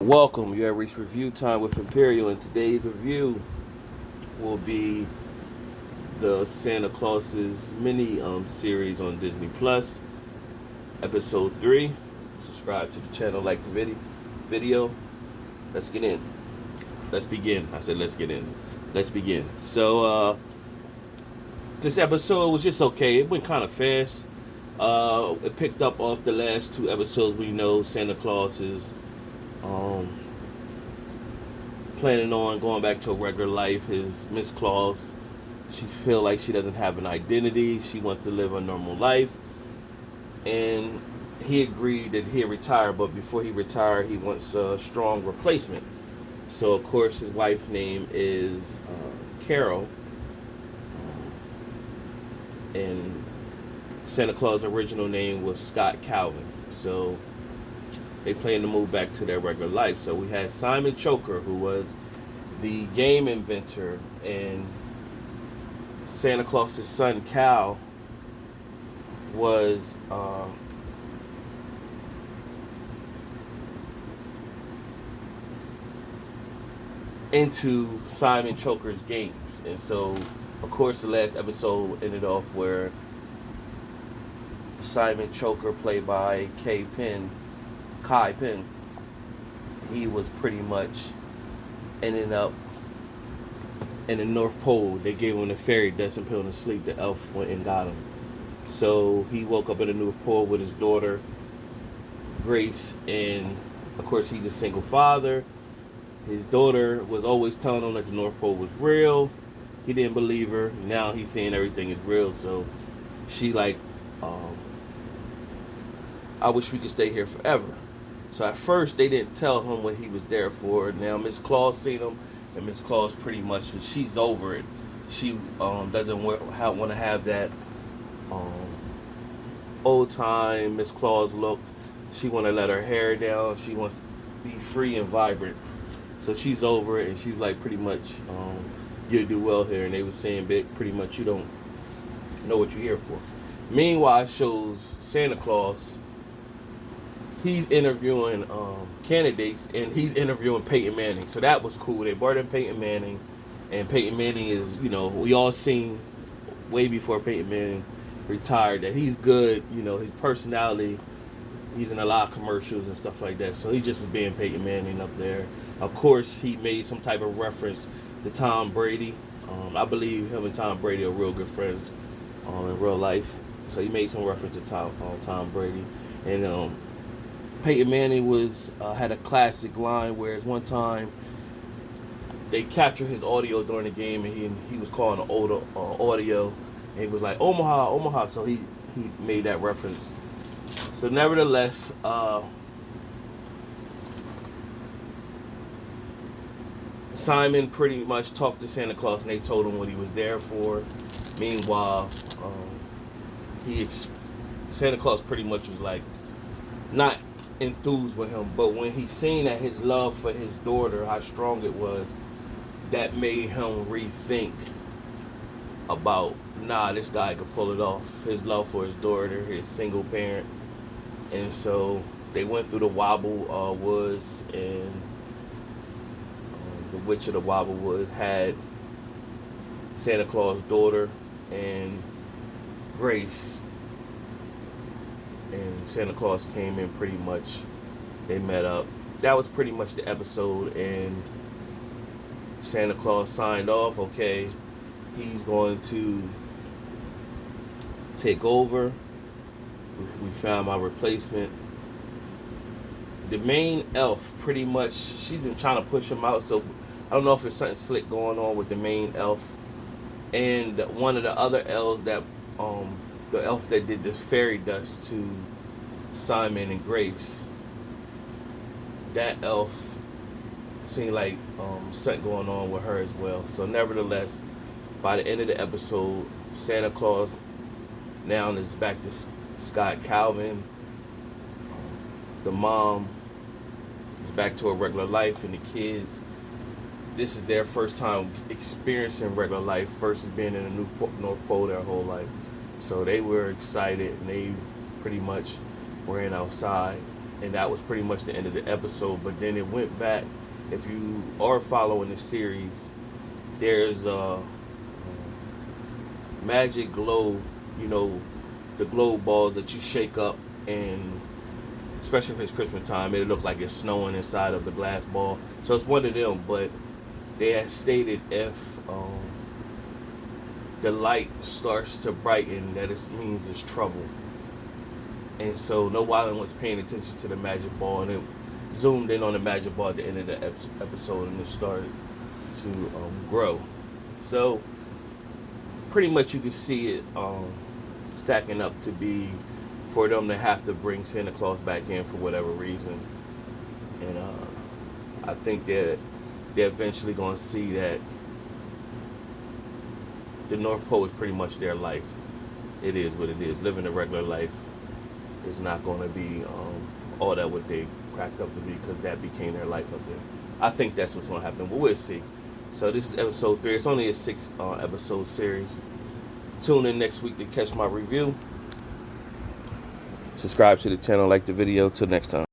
Welcome. You have reached review time with Imperial, and today's review will be the Santa Claus's mini series on Disney Plus, episode 3. Subscribe to the channel, like the video. Let's get in. Let's begin. I said let's get in. Let's begin. This episode was just okay. It went kind of fast. It picked up off the last two episodes. We know Santa Claus is um, planning on going back to a regular life. His Miss Claus, she feel like she doesn't have an identity. She wants to live a normal life, and he agreed that he'd retire. But before he retired, he wants a strong replacement. So of course, his wife's name is Carol, and Santa Claus' original name was Scott Calvin. So they plan to move back to their regular life. So we had Simon Choker, who was the game inventor, and Santa Claus's son Cal was into Simon Choker's games. And so, of course, the last episode ended off where Simon Choker, played by Kai Penn, he was pretty much ending up in the North Pole. They gave him the fairy dust and put him to sleep. The elf went and got him. So he woke up in the North Pole with his daughter, Grace, and of course he's a single father. His daughter was always telling him that the North Pole was real. He didn't believe her. Now he's saying everything is real. So she I wish we could stay here forever. So at first they didn't tell him what he was there for. Now Miss Claus seen him, and Miss Claus pretty much, she's over it. She doesn't want to have that old time Miss Claus look. She want to let her hair down. She wants to be free and vibrant. So she's over it, and she's like, pretty much, you'll do well here. And they were saying, pretty much, you don't know what you're here for. Meanwhile, it shows Santa Claus. He's interviewing candidates, and he's interviewing Peyton Manning. So that was cool. They brought in Peyton Manning, and Peyton Manning is, we all seen way before Peyton Manning retired that he's good. His personality, he's in a lot of commercials and stuff like that. So he just was being Peyton Manning up there. Of course, he made some type of reference to Tom Brady. I believe him and Tom Brady are real good friends in real life. So he made some reference to Tom Brady. And Peyton Manning had a classic line, whereas one time they captured his audio during the game, and he was calling the audio, and he was like, Omaha, Omaha. So he made that reference. So nevertheless, Simon pretty much talked to Santa Claus, and they told him what he was there for. Meanwhile, Santa Claus pretty much was like not enthused with him, but when he seen that his love for his daughter, how strong it was, that made him rethink about, this guy could pull it off. His love for his daughter, his single parent. And so they went through the Wobble Woods, and the Witch of the Wobble Wood had Santa Claus' daughter and Grace, and Santa Claus came in. Pretty much they met up. That was pretty much the episode, and Santa Claus signed off. Okay, he's going to take over. We found my replacement. The main elf, pretty much, she's been trying to push him out, so I don't know if there's something slick going on with the main elf. And one of the other elves the elf that did the fairy dust to Simon and Grace, that elf seemed like something going on with her as well. So nevertheless, by the end of the episode, Santa Claus now is back to Scott Calvin. The mom is back to a regular life, and the kids, this is their first time experiencing regular life versus being in the North Pole their whole life. So they were excited, and they pretty much ran outside. and that was pretty much the end of the episode. But then it went back. If you are following the series, there's magic glow, you know, the glow balls that you shake up, and especially if it's Christmas time, it'll look like it's snowing inside of the glass ball. So it's one of them, but they had stated if the light starts to brighten, that it means it's trouble. And so No Wildin was paying attention to the magic ball, and it zoomed in on the magic ball at the end of the episode, and it started to grow. So pretty much you can see it stacking up to be for them to have to bring Santa Claus back in for whatever reason. And I think that they're eventually going to see that the North Pole is pretty much their life. It is what it is. Living a regular life is not going to be all that what they cracked up to be, because that became their life up there. I think that's what's going to happen, but we'll see. So this is episode 3. It's only a 6 episode series. Tune in next week to catch my review. Subscribe to the channel, like the video. Till next time.